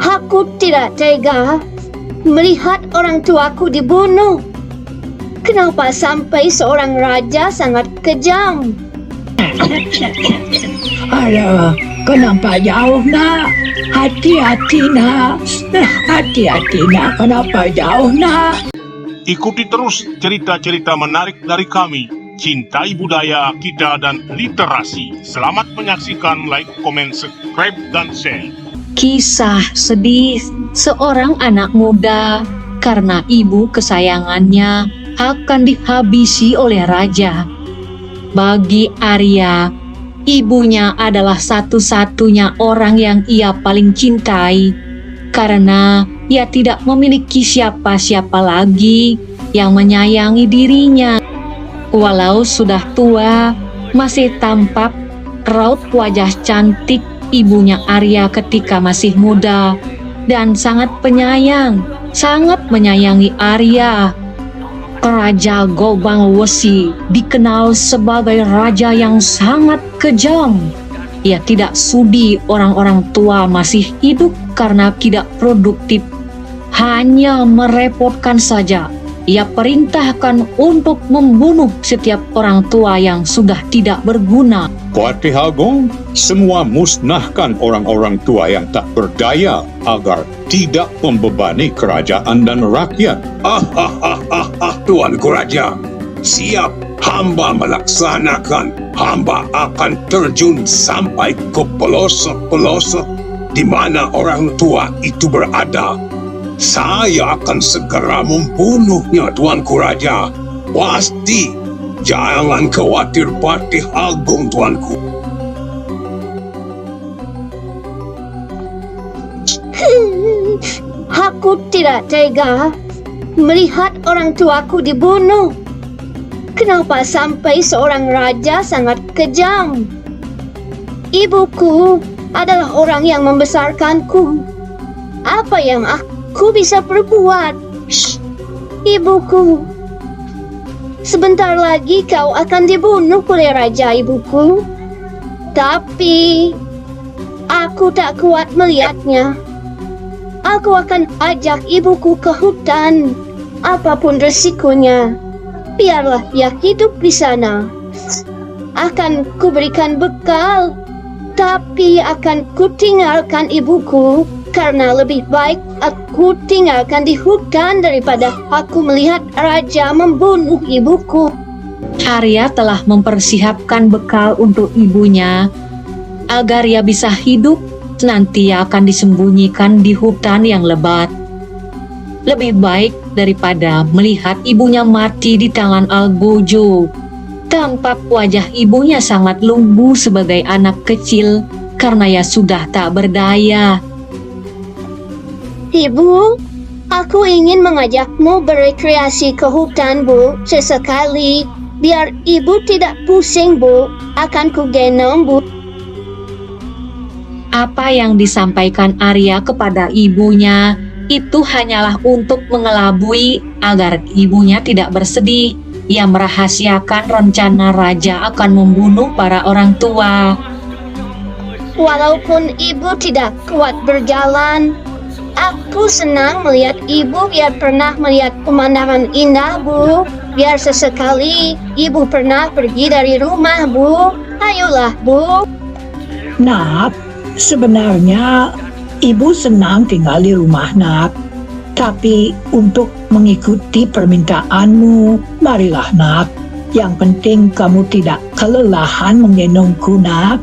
Aku tidak tega melihat orang tuaku dibunuh. Kenapa sampai seorang raja sangat kejam? Aduh, kenapa jauh nak? Hati-hati nak. Hati-hati nak, kenapa jauh nak? Ikuti terus cerita-cerita menarik dari kami. Cintai budaya kita dan literasi. Selamat menyaksikan, like, komen, subscribe, dan share. Kisah sedih seorang anak muda karena ibu kesayangannya akan dihabisi oleh raja. Bagi Arya, ibunya adalah satu-satunya orang yang ia paling cintai karena ia tidak memiliki siapa-siapa lagi yang menyayangi dirinya. Walau sudah tua, masih tampak raut wajah cantik ibunya Arya ketika masih muda dan sangat penyayang, sangat menyayangi Arya. Raja Gobang Wesi dikenal sebagai raja yang sangat kejam. Ia tidak sudi orang-orang tua masih hidup karena tidak produktif, hanya merepotkan saja. Ia perintahkan untuk membunuh setiap orang tua yang sudah tidak berguna. Patih Agung, semua musnahkan orang-orang tua yang tak berdaya agar tidak membebani kerajaan dan rakyat. Tuanku Raja, siap. Hamba melaksanakan. Hamba akan terjun sampai ke pelosok-pelosok di mana orang tua itu berada. Saya akan segera membunuhnya, Tuanku Raja. Pasti. Jangan khawatir, Patih Agung, Tuanku. Aku tidak tega melihat orang tuaku dibunuh. Kenapa sampai seorang raja sangat kejam? Ibuku adalah orang yang membesarkanku. Apa yang aku bisa perbuat? Ibuku, sebentar lagi kau akan dibunuh oleh raja, ibuku. Tapi aku tak kuat melihatnya. Aku akan ajak ibuku ke hutan, apapun resikonya. Biarlah dia hidup di sana. Akan kuberikan bekal, tapi akan kutinggalkan ibuku karena lebih baik aku tinggalkan di hutan daripada aku melihat raja membunuh ibuku. Arya telah mempersiapkan bekal untuk ibunya agar ia bisa hidup. Nanti ia akan disembunyikan di hutan yang lebat. Lebih baik daripada melihat ibunya mati di tangan Algojo. Tampak wajah ibunya sangat lumpuh sebagai anak kecil karena ia sudah tak berdaya. Ibu, aku ingin mengajakmu berekreasi ke hutan, Bu, sesekali. Biar ibu tidak pusing, Bu. Akan kugendong, Bu. Apa yang disampaikan Arya kepada ibunya itu hanyalah untuk mengelabui agar ibunya tidak bersedih. Ia merahasiakan rencana raja akan membunuh para orang tua. Walaupun ibu tidak kuat berjalan, aku senang melihat ibu biar pernah melihat pemandangan indah, Bu. Biar sesekali ibu pernah pergi dari rumah, Bu. Ayolah, Bu. Nak, sebenarnya ibu senang tinggal di rumah nak. Tapi untuk mengikuti permintaanmu, marilah nak. Yang penting kamu tidak kelelahan menggendongku nak.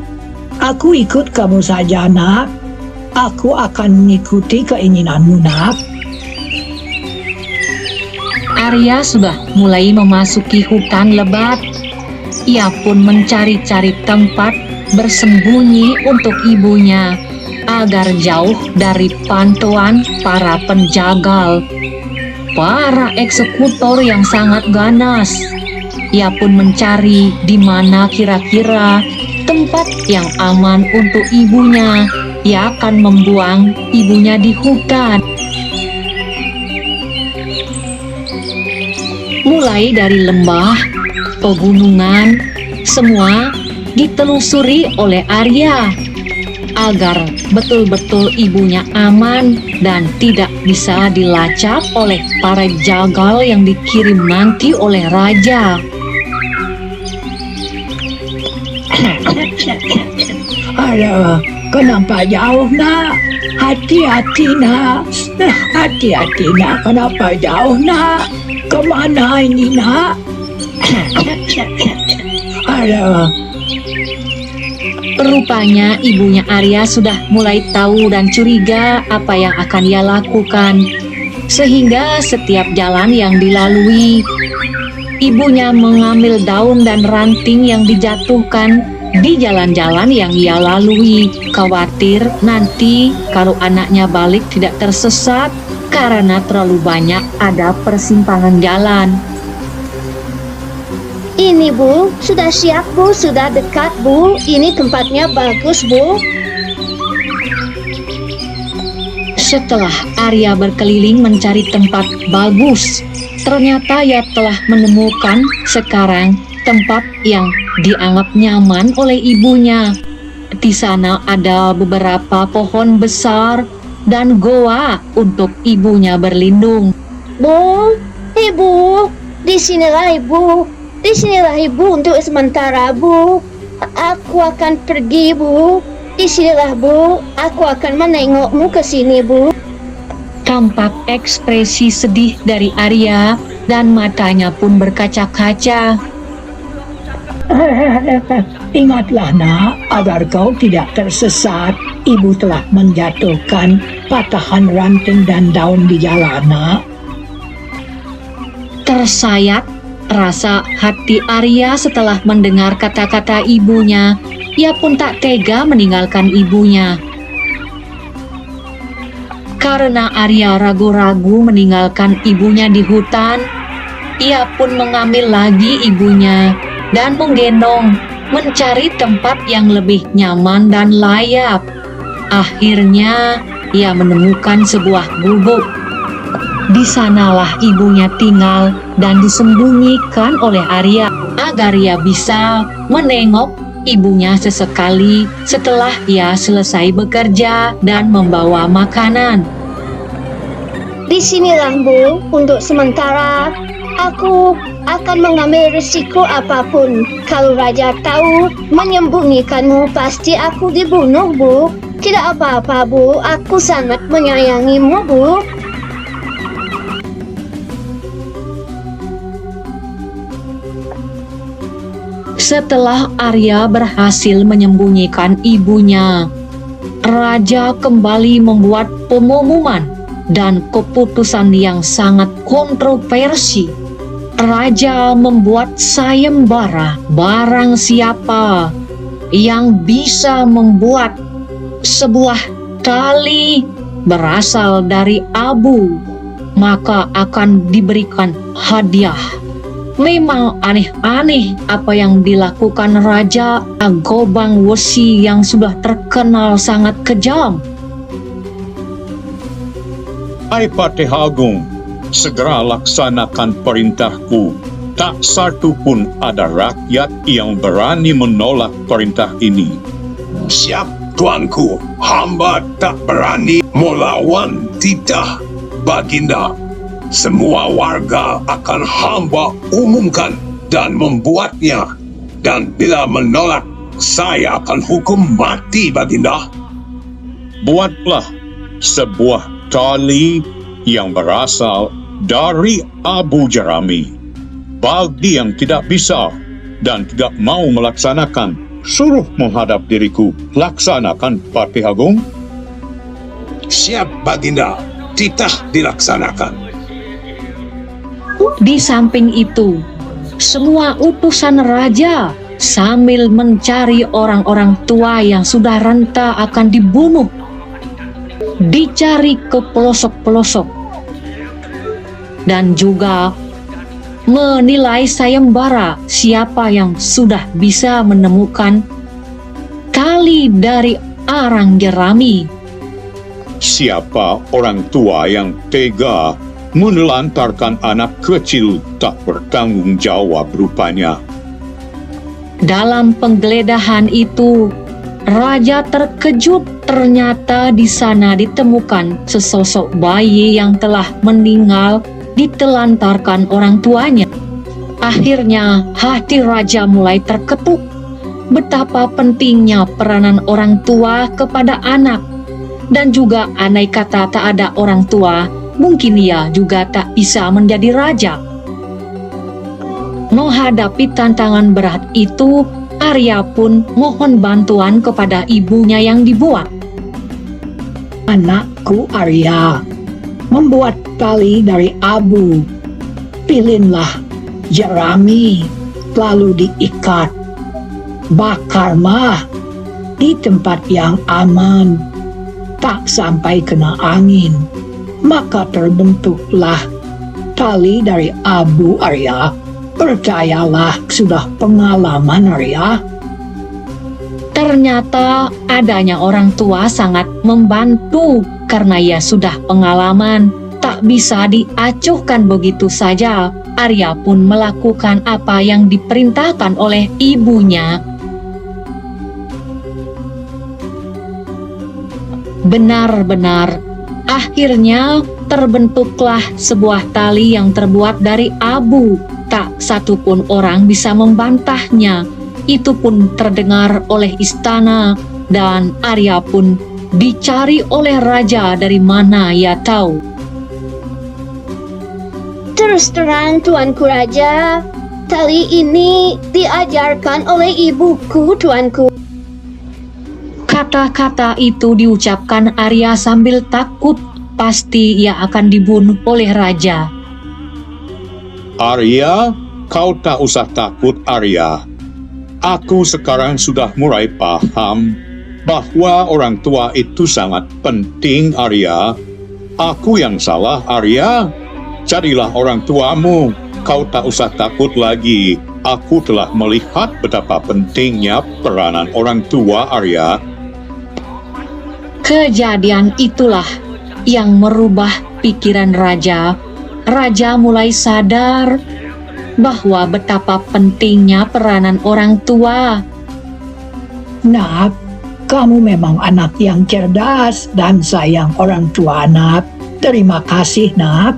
Aku ikut kamu saja nak. Aku akan mengikuti keinginanmu nak. Arya sudah mulai memasuki hutan lebat. Ia pun mencari-cari tempat bersembunyi untuk ibunya agar jauh dari pantauan para penjagal, para eksekutor yang sangat ganas. Ia pun mencari di mana kira-kira tempat yang aman untuk ibunya. Ia akan membuang ibunya di hutan. Mulai dari lembah, pegunungan, semua ditelusuri oleh Arya. agar betul-betul ibunya aman dan tidak bisa dilacak oleh para jagal yang dikirim nanti oleh raja. Aduh, kenapa jauh nak? Hati-hati nak. Hati-hati nak, kenapa jauh nak? Kemana ini nak? Aduh, Rupanya ibunya Arya sudah mulai tahu dan curiga apa yang akan ia lakukan. Sehingga setiap jalan yang dilalui, ibunya mengambil daun dan ranting yang dijatuhkan di jalan-jalan yang ia lalui. Khawatir nanti kalau anaknya balik tidak tersesat karena terlalu banyak ada persimpangan jalan. Ini Bu, sudah siap Bu, sudah dekat Bu. Ini tempatnya bagus Bu. Setelah Arya berkeliling mencari tempat bagus, ternyata ia telah menemukan sekarang tempat yang dianggap nyaman oleh ibunya. Di sana ada beberapa pohon besar dan goa untuk ibunya berlindung. Bu, Ibu, disinilah Ibu. Disinilah Ibu untuk sementara Bu. Aku akan pergi Bu. Disinilah Bu, aku akan menengokmu ke sini Bu. Tampak ekspresi sedih dari Arya dan matanya pun berkaca-kaca. ingatlah nak, agar kau tidak tersesat. Ibu telah menjatuhkan patahan ranting dan daun di jalan nak. Tersayat rasa hati Arya setelah mendengar kata-kata ibunya. Ia pun tak tega meninggalkan ibunya. Karena Arya ragu-ragu meninggalkan ibunya di hutan, ia pun mengambil lagi ibunya dan menggendong mencari tempat yang lebih nyaman dan layak. Akhirnya ia menemukan sebuah gubuk. Di sanalah ibunya tinggal dan disembunyikan oleh Arya agar ia bisa menengok ibunya sesekali setelah ia selesai bekerja dan membawa makanan. Disinilah Bu, untuk sementara. Aku akan mengambil risiko apapun. Kalau Raja tahu menyembunyikanmu, pasti aku dibunuh Bu. Tidak apa-apa Bu, aku sangat menyayangimu Bu. Setelah Arya berhasil menyembunyikan ibunya, Raja kembali membuat pengumuman dan keputusan yang sangat kontroversi. Raja membuat sayembara barang siapa yang bisa membuat sebuah tali berasal dari abu, maka akan diberikan hadiah. Memang aneh-aneh apa yang dilakukan Raja Agobang Wesi yang sudah terkenal sangat kejam. Hai Patih Agung, segera laksanakan perintahku. Tak satu pun ada rakyat yang berani menolak perintah ini. Siap, tuanku. Hamba tak berani melawan titah Baginda. Semua warga akan hamba umumkan dan membuatnya. Dan bila menolak, saya akan hukum mati, Baginda. Buatlah sebuah tali yang berasal dari Abu Jerami. Bagi yang tidak bisa dan tidak mau melaksanakan, suruh menghadap diriku. Laksanakan, Patih Agung. Siap, Baginda. Titah dilaksanakan. Di samping itu, semua utusan raja sambil mencari orang-orang tua yang sudah renta akan dibunuh, dicari ke pelosok-pelosok, dan juga menilai sayembara siapa yang sudah bisa menemukan tali dari arang jerami. Siapa orang tua yang tega menelantarkan anak kecil tak bertanggung jawab rupanya. Dalam penggeledahan itu, Raja terkejut, ternyata di sana ditemukan sesosok bayi yang telah meninggal ditelantarkan orang tuanya. Akhirnya hati raja mulai terketuk. Betapa pentingnya peranan orang tua kepada anak. Dan juga andai kata tak ada orang tua, mungkin ia juga tak bisa menjadi raja. Menghadapi tantangan berat itu, Arya pun mohon bantuan kepada ibunya yang dibuat. Anakku Arya, membuat tali dari abu. Pilinlah jerami, lalu diikat. Bakar mah di tempat yang aman, tak sampai kena angin. Maka terbentuklah tali dari abu Arya. Percayalah, sudah pengalaman Arya. Ternyata adanya orang tua sangat membantu karena ia sudah pengalaman. Tak bisa diacuhkan begitu saja. Arya pun melakukan apa yang diperintahkan oleh ibunya. Benar-benar, akhirnya terbentuklah sebuah tali yang terbuat dari abu. Tak satupun orang bisa membantahnya. Itu pun terdengar oleh istana dan Arya pun dicari oleh raja dari mana ia tahu. Terus terang tuanku raja, tali ini diajarkan oleh ibuku tuanku. Kata-kata itu diucapkan Arya sambil takut. Pasti ia akan dibunuh oleh raja. Arya, kau tak usah takut Arya. Aku sekarang sudah mulai paham bahwa orang tua itu sangat penting Arya. Aku yang salah Arya. Jadilah orang tuamu. Kau tak usah takut lagi. Aku telah melihat betapa pentingnya peranan orang tua Arya. Kejadian itulah yang merubah pikiran raja. Raja mulai sadar bahwa betapa pentingnya peranan orang tua. Nak, kamu memang anak yang cerdas dan sayang orang tua, Nak. Terima kasih, Nak.